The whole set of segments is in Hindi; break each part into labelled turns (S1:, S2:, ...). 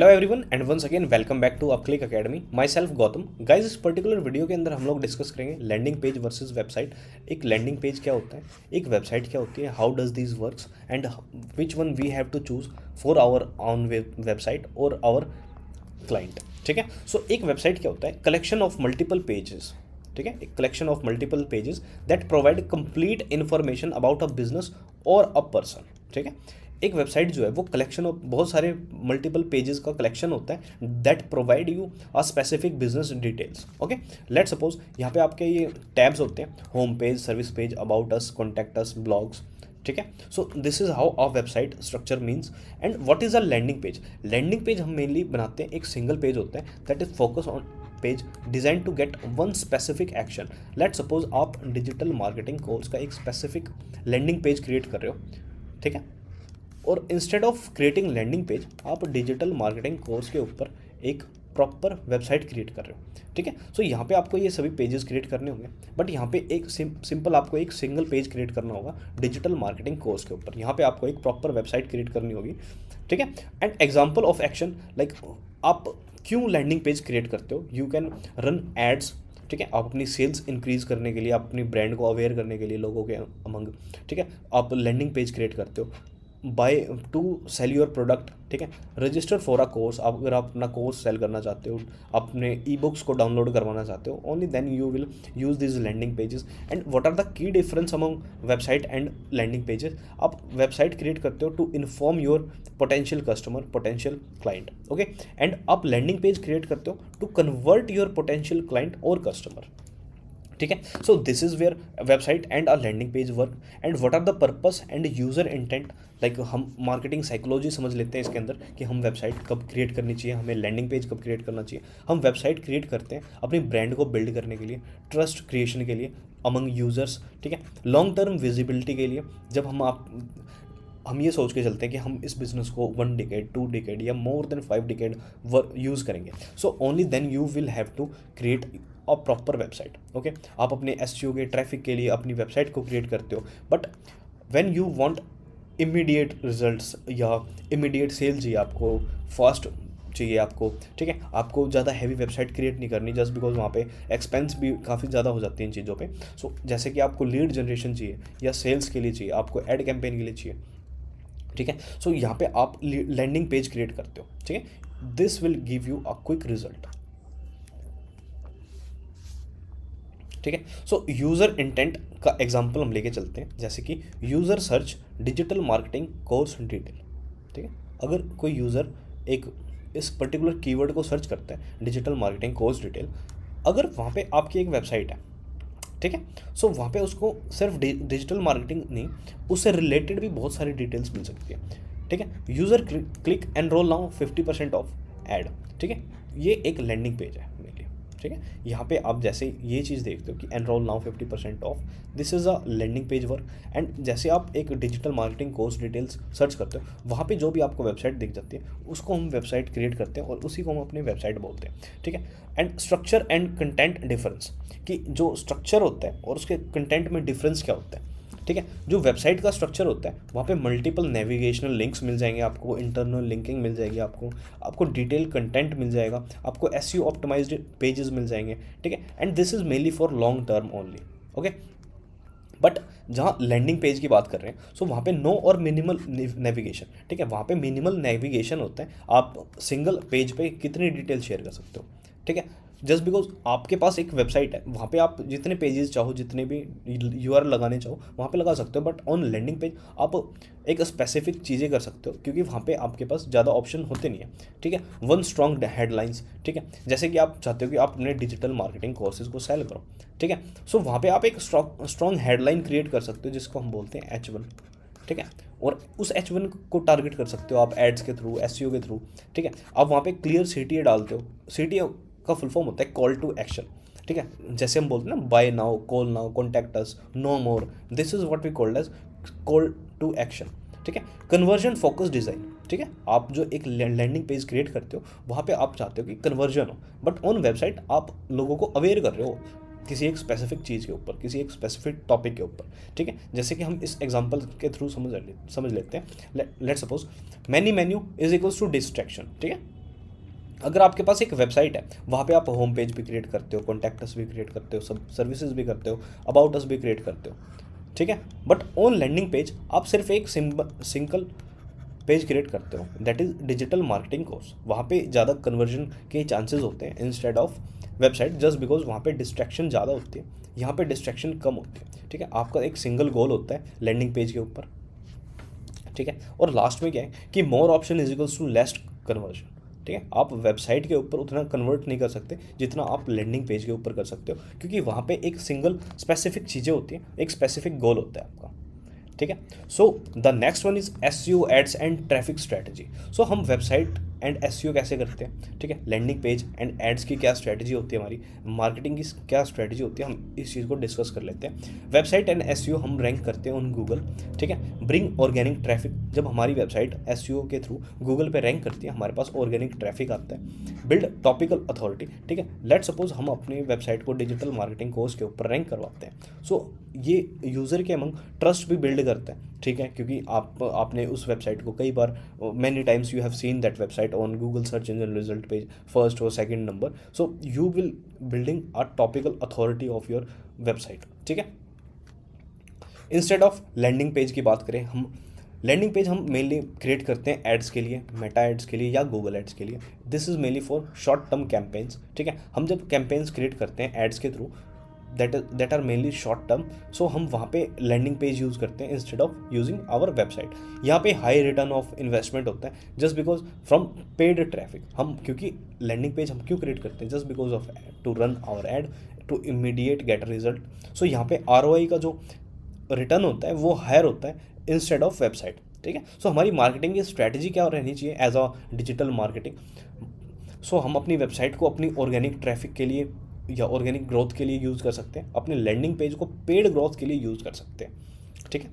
S1: Hello everyone and once again welcome back to Upclick academy. My self Gautam. Guys, इस पर्टिकुलर वीडियो के अंदर हम लोग डिस्कस करेंगे लैंडिंग पेज वर्सेस वेबसाइट। एक लैंडिंग पेज क्या होता है, एक वेबसाइट क्या होती है, how does this works and which one we have to choose for our on website और आवर क्लाइंट। ठीक है। सो एक वेबसाइट क्या होता है, कलेक्शन ऑफ मल्टीपल पेजेस। ठीक है, एक collection of multiple pages that provide complete information about a business और अ पर्सन। ठीक है, एक वेबसाइट जो है वो कलेक्शन ऑफ बहुत सारे मल्टीपल पेजेस का कलेक्शन होता है that provide you a specific business details. Okay, let suppose यहाँ पे आपके ये टैब्स होते हैं, home page, service page, about us, contact us, blogs. ठीक है, so this is how a website structure means. And what is a landing page? Landing page हम मेनली बनाते हैं, एक सिंगल पेज होता है that is focus on page design to get one specific action. Let suppose आप डिजिटल मार्केटिंग कोर्स का एक स्पेसिफिक लैंडिंग पेज क्रिएट कर रहे हो। ठीक है, और instead of creating landing page आप डिजिटल मार्केटिंग कोर्स के ऊपर एक प्रॉपर वेबसाइट क्रिएट कर रहे हो। ठीक है, सो यहाँ पे आपको ये सभी पेजेस क्रिएट करने होंगे, बट यहाँ पे एक सिंपल आपको एक सिंगल पेज क्रिएट करना होगा डिजिटल मार्केटिंग कोर्स के ऊपर। यहाँ पे आपको एक प्रॉपर वेबसाइट क्रिएट करनी होगी। ठीक है, and example of action like आप क्यों लैंडिंग पेज क्रिएट करते हो, यू कैन रन एड्स। ठीक है, आप अपनी सेल्स इंक्रीज करने के लिए, आप अपनी ब्रांड को अवेयर करने के लिए लोगों के अमंग, ठीक है, आप लैंडिंग पेज क्रिएट करते हो by two sell your product. ठीक है, रजिस्टर फॉर अ कोर्स, आप अगर आप अपना कोर्स सेल करना चाहते हो, अपने ई बुक्स को डाउनलोड करवाना चाहते हो, only then you will use this landing pages. And what are the key difference among website and landing pages? आप वेबसाइट क्रिएट करते हो to inform your potential customer, potential client. Okay, and आप लैंडिंग पेज क्रिएट करते हो to convert your potential client और कस्टमर। ठीक है, so this is where website and a landing page work. And what are the purpose and user intent? Like हम मार्केटिंग साइकोलॉजी समझ लेते हैं इसके अंदर कि हम वेबसाइट कब क्रिएट करनी चाहिए, हमें लैंडिंग पेज कब क्रिएट करना चाहिए। हम वेबसाइट क्रिएट करते हैं अपनी ब्रांड को बिल्ड करने के लिए, ट्रस्ट क्रिएशन के लिए अमंग यूजर्स। ठीक है, लॉन्ग टर्म विजिबिलिटी के लिए। जब हम ये सोच के चलते हैं कि हम इस बिजनेस को 1 डिकेड, 2 डिकेड या मोर देन 5 डिकेड यूज़ करेंगे, so only then you will have to create a proper website. Okay, आप अपने एसईओ के ट्रैफिक के लिए अपनी वेबसाइट को क्रिएट करते हो, but when you want immediate results या इमीडिएट सेल चाहिए आपको, फास्ट चाहिए आपको। ठीक है, आपको ज़्यादा हैवी वेबसाइट क्रिएट नहीं करनी, जस्ट बिकॉज वहाँ पे एक्सपेंस भी काफ़ी ज़्यादा हो जाती है इन चीज़ों पे। सो जैसे कि आपको लीड जनरेशन चाहिए या सेल्स के लिए चाहिए, आपको एड कैंपेन के लिए चाहिए। ठीक है, सो यहाँ पे आप लैंडिंग पेज क्रिएट करते हो। ठीक है, this will give you a quick result. ठीक है, सो यूज़र इंटेंट का एग्जांपल हम लेके चलते हैं, जैसे कि user search digital marketing course detail. ठीक है, अगर कोई यूज़र एक इस पर्टिकुलर कीवर्ड को सर्च करता है, डिजिटल मार्केटिंग कोर्स डिटेल, अगर वहाँ पे आपकी एक वेबसाइट है, ठीक है, सो वहाँ पे उसको सिर्फ डिजिटल मार्केटिंग नहीं, उससे रिलेटेड भी बहुत सारी डिटेल्स मिल सकती है। ठीक है, user click enroll now 50% off ad. ठीक है, ये एक लैंडिंग पेज है मेरे लिए। ठीक है, यहाँ पे आप जैसे ये चीज़ देखते हो कि enroll now 50% off, this is a landing page work. And जैसे आप एक digital marketing course details search करते हो, वहाँ पे जो भी आपको वेबसाइट दिख जाती है उसको हम वेबसाइट क्रिएट करते हैं और उसी को हम अपनी वेबसाइट बोलते हैं। ठीक है, and structure and content difference, कि जो स्ट्रक्चर होता है और उसके कंटेंट में डिफरेंस क्या होता है। ठीक है, जो वेबसाइट का स्ट्रक्चर होता है वहाँ पे मल्टीपल नेविगेशनल लिंक्स मिल जाएंगे आपको, इंटरनल लिंकिंग मिल जाएगी आपको डिटेल कंटेंट मिल जाएगा, आपको एसईओ ऑप्टिमाइज्ड पेजेस मिल जाएंगे। ठीक है, and this is mainly for long term only. Okay, but जहाँ लैंडिंग पेज की बात कर रहे हैं, सो वहाँ पे नो और मिनिमल नेविगेशन। ठीक है, वहाँ पे मिनिमल नेविगेशन होता है, आप सिंगल पेज पे कितनी डिटेल शेयर कर सकते हो। ठीक है, जस्ट बिकॉज आपके पास एक वेबसाइट है, वहाँ पे आप जितने पेजेस चाहो, जितने भी यूआरएल लगाने चाहो वहाँ पे लगा सकते हो, बट ऑन लैंडिंग पेज आप एक स्पेसिफिक चीज़ें कर सकते हो, क्योंकि वहाँ पे आपके पास ज़्यादा ऑप्शन होते नहीं है। ठीक है, वन स्ट्रॉन्ग हेडलाइंस। ठीक है, जैसे कि आप चाहते हो कि आप अपने डिजिटल मार्केटिंग कोर्सेज को सेल करो। ठीक है, सो वहाँ पे आप एक स्ट्रॉन्ग हेडलाइन क्रिएट कर सकते हो जिसको हम बोलते हैं H1। ठीक है, और उस H1 को टारगेट कर सकते हो आप एड्स के थ्रू, एसईओ के थ्रू। ठीक है, आप वहाँ पे क्लियर CTA डालते हो। CTA का फुल फॉर्म होता है कॉल टू एक्शन। ठीक है, जैसे हम बोलते हैं ना, buy now, call now, contact us, no more, this is what we called as call to action. ठीक है, कन्वर्जन फोकस डिज़ाइन। ठीक है, आप जो एक लैंडिंग पेज क्रिएट करते हो वहाँ पे आप चाहते हो कि कन्वर्जन हो, बट ऑन वेबसाइट आप लोगों को अवेयर कर रहे हो किसी एक स्पेसिफिक चीज़ के ऊपर, किसी एक स्पेसिफिक टॉपिक के ऊपर। ठीक है, जैसे कि हम इस एग्जांपल के थ्रू समझ लेते हैं। Let suppose many menu is equals to distraction. ठीक है, अगर आपके पास एक वेबसाइट है, वहाँ पे आप होम पेज भी क्रिएट करते हो, कॉन्टैक्ट अस भी क्रिएट करते हो, सब सर्विसेज भी करते हो, अबाउट अस भी क्रिएट करते हो, ठीक है। बट ऑन लैंडिंग पेज आप सिर्फ एक सिंगल पेज क्रिएट करते हो, that is digital marketing course. वहाँ पे ज़्यादा कन्वर्जन के चांसेस होते हैं instead of website, just because वहाँ पे डिस्ट्रैक्शन ज़्यादा होती है, यहाँ पे डिस्ट्रैक्शन कम होती है, ठीक है। आपका एक सिंगल गोल होता है लैंडिंग पेज के ऊपर, ठीक है। और लास्ट में क्या है कि more option is equals to less conversion, ठीक है। आप वेबसाइट के ऊपर उतना कन्वर्ट नहीं कर सकते जितना आप लैंडिंग पेज के ऊपर कर सकते हो, क्योंकि वहाँ पे एक सिंगल स्पेसिफिक चीज़ें होती हैं, एक स्पेसिफिक गोल होता है आपका, ठीक है। So the next one is SEO ads and traffic strategy. So हम वेबसाइट एंड एसईओ कैसे करते हैं, ठीक है। लैंडिंग पेज एंड एड्स की क्या स्ट्रैटेजी होती है, हमारी मार्केटिंग की क्या स्ट्रैटेजी होती है, हम इस चीज़ को डिस्कस कर लेते हैं। वेबसाइट एंड एसईओ हम रैंक करते हैं ऑन गूगल, ठीक है। ब्रिंग ऑर्गेनिक ट्रैफिक, जब हमारी वेबसाइट एसईओ के थ्रू गूगल पे रैंक करती है, हमारे पास ऑर्गेनिक ट्रैफिक आता है। बिल्ड टॉपिकल अथॉरिटी, ठीक है। लेट सपोज हम अपनी वेबसाइट को डिजिटल मार्केटिंग कोर्स के ऊपर रैंक करवाते हैं, सो ये यूज़र के अमंग ट्रस्ट भी बिल्ड करता है, ठीक है। क्योंकि आपने उस वेबसाइट को कई बार, many times you have seen that website on Google search engine result page first और second number, so you will building a topical authority of your website, ठीक है। इंस्टेड ऑफ लैंडिंग पेज की बात करें, हम लैंडिंग पेज हम मेनली क्रिएट करते हैं एड्स के लिए, मेटा एड्स के लिए या गूगल एड्स के लिए। This is mainly for short term campaigns, ठीक है। हम जब कैंपेन्स क्रिएट करते हैं एड्स के थ्रू, that are mainly short term, so हम वहाँ पे लैंडिंग पेज यूज़ करते हैं instead of using our website. यहाँ पे हाई रिटर्न ऑफ इन्वेस्टमेंट होता है just because from paid traffic. हम क्योंकि लैंडिंग पेज हम क्यों क्रिएट करते हैं, just because of to run our ad to immediate get result. So यहाँ पे आरओआई का जो रिटर्न होता है वो हायर होता है इंस्टेड ऑफ वेबसाइट, ठीक है। सो हमारी मार्केटिंग की स्ट्रैटेजी क्या रहनी चाहिए एज अ डिजिटल मार्केटिंग। सो हम अपनी वेबसाइट को अपनी ऑर्गेनिक ट्रैफिक के लिए या ऑर्गेनिक ग्रोथ के लिए यूज़ कर सकते हैं, अपने लैंडिंग पेज को पेड ग्रोथ के लिए यूज़ कर सकते हैं, ठीक है।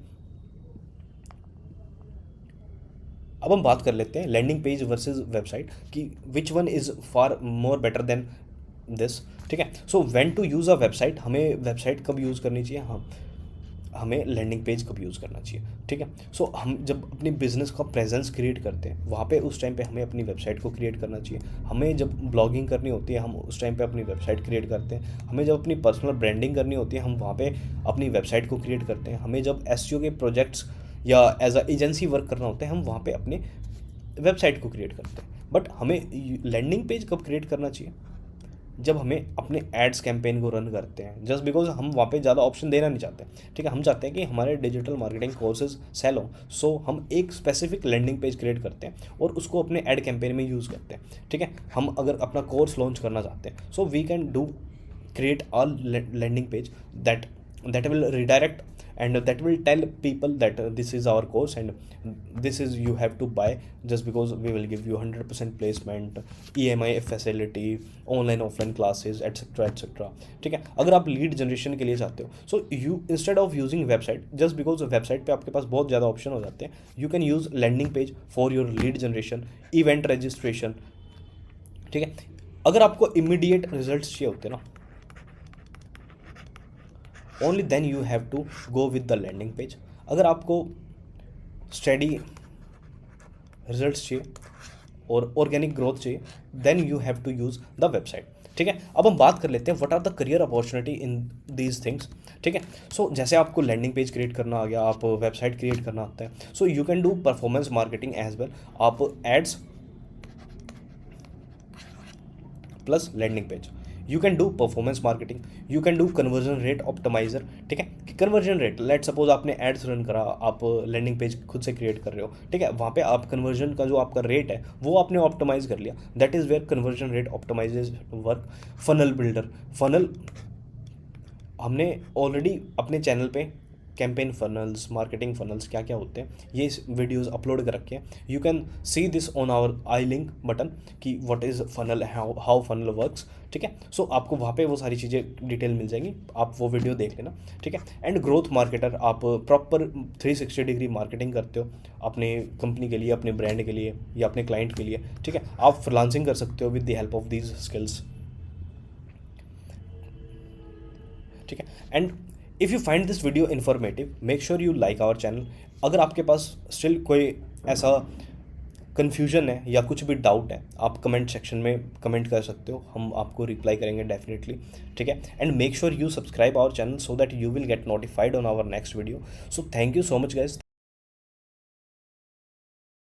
S1: अब हम बात कर लेते हैं लैंडिंग पेज वर्सेस वेबसाइट कि which one is far more better than this, ठीक है। So when to use a website, हमें वेबसाइट कब यूज़ करनी चाहिए, हमें लैंडिंग पेज कब यूज़ करना चाहिए, ठीक है। सो हम जब अपनी बिजनेस का प्रेजेंस क्रिएट करते हैं, वहाँ पे उस टाइम पे हमें अपनी वेबसाइट को क्रिएट करना चाहिए। हमें जब ब्लॉगिंग करनी होती है, हम उस टाइम पे अपनी वेबसाइट क्रिएट करते हैं। हमें जब अपनी पर्सनल ब्रांडिंग करनी होती है, हम वहाँ पे अपनी वेबसाइट को क्रिएट करते हैं। हमें जब एसईओ के प्रोजेक्ट्स या एज अ एजेंसी वर्क करना होता है, हम वहाँ पे अपने वेबसाइट को क्रिएट करते हैं। बट हमें लैंडिंग पेज कब क्रिएट करना चाहिए, जब हमें अपने एड्स कैंपेन को रन करते हैं, जस्ट बिकॉज हम वहाँ पे ज़्यादा ऑप्शन देना नहीं चाहते, ठीक है। हम चाहते हैं कि हमारे डिजिटल मार्केटिंग कोर्सेज सेल हो, सो हम एक स्पेसिफिक लैंडिंग पेज क्रिएट करते हैं और उसको अपने एड कैंपेन में यूज़ करते हैं, ठीक है। हम अगर अपना कोर्स लॉन्च करना चाहते हैं, so we can do create a landing page that will redirect and that will tell people that this is our course and this is you have to buy, just because we will give you 100% placement, EMI facility, online offline classes, etc etc, ठीक है। अगर आप लीड जनरेशन के लिए चाहते हो, so you instead of using website, just because website पे आपके पास बहुत ज़्यादा ऑप्शन हो जाते हैं, you can use landing page for your lead generation, event registration, ठीक है। अगर आपको इमीडिएट रिजल्ट चाहिए होते हैं ना, only then you have to go with the landing page. अगर आपको स्टडी रिजल्ट्स चाहिए और ऑर्गेनिक ग्रोथ चाहिए, then you have to use the website, ठीक है। अब हम बात कर लेते हैं what are the career opportunity in these things, ठीक है। सो जैसे आपको लैंडिंग पेज क्रिएट करना आ गया, आप वेबसाइट क्रिएट करना आता है, so you can do performance marketing as well. आप ads plus landing page, you can do performance marketing, you can do conversion rate optimizer, ठीक है। कि कन्वर्जन रेट, लेट सपोज आपने एड्स रन करा, आप लैंडिंग पेज खुद से क्रिएट कर रहे हो, ठीक है। वहाँ पे आप कन्वर्जन का जो आपका रेट है वो आपने ऑप्टिमाइज कर लिया, that is where conversion rate optimizes work. Funnel builder, funnel हमने ऑलरेडी अपने चैनल पे कैंपेन फनल्स, मार्केटिंग फनल्स क्या क्या होते हैं, ये वीडियोस अपलोड कर रखे हैं। You can see this on our eye link button कि what is funnel, how funnel works, ठीक है। सो आपको वहाँ पे वो सारी चीज़ें डिटेल मिल जाएंगी, आप वो वीडियो देख लेना, ठीक है। एंड ग्रोथ मार्केटर, आप प्रॉपर 360 डिग्री मार्केटिंग करते हो अपने कंपनी के लिए, अपने ब्रांड के लिए या अपने क्लाइंट के लिए, ठीक है। आप फ्रीलांसिंग कर सकते हो with the help of these skills, ठीक है। And if you find this video informative, make sure you like our channel. अगर आपके पास स्टिल कोई ऐसा कन्फ्यूजन है या कुछ भी डाउट है, आप कमेंट सेक्शन में कमेंट कर सकते हो, हम आपको रिप्लाई करेंगे डेफिनेटली, ठीक है। And make sure you subscribe our channel so that you will get notified on our next video. So thank you so much guys.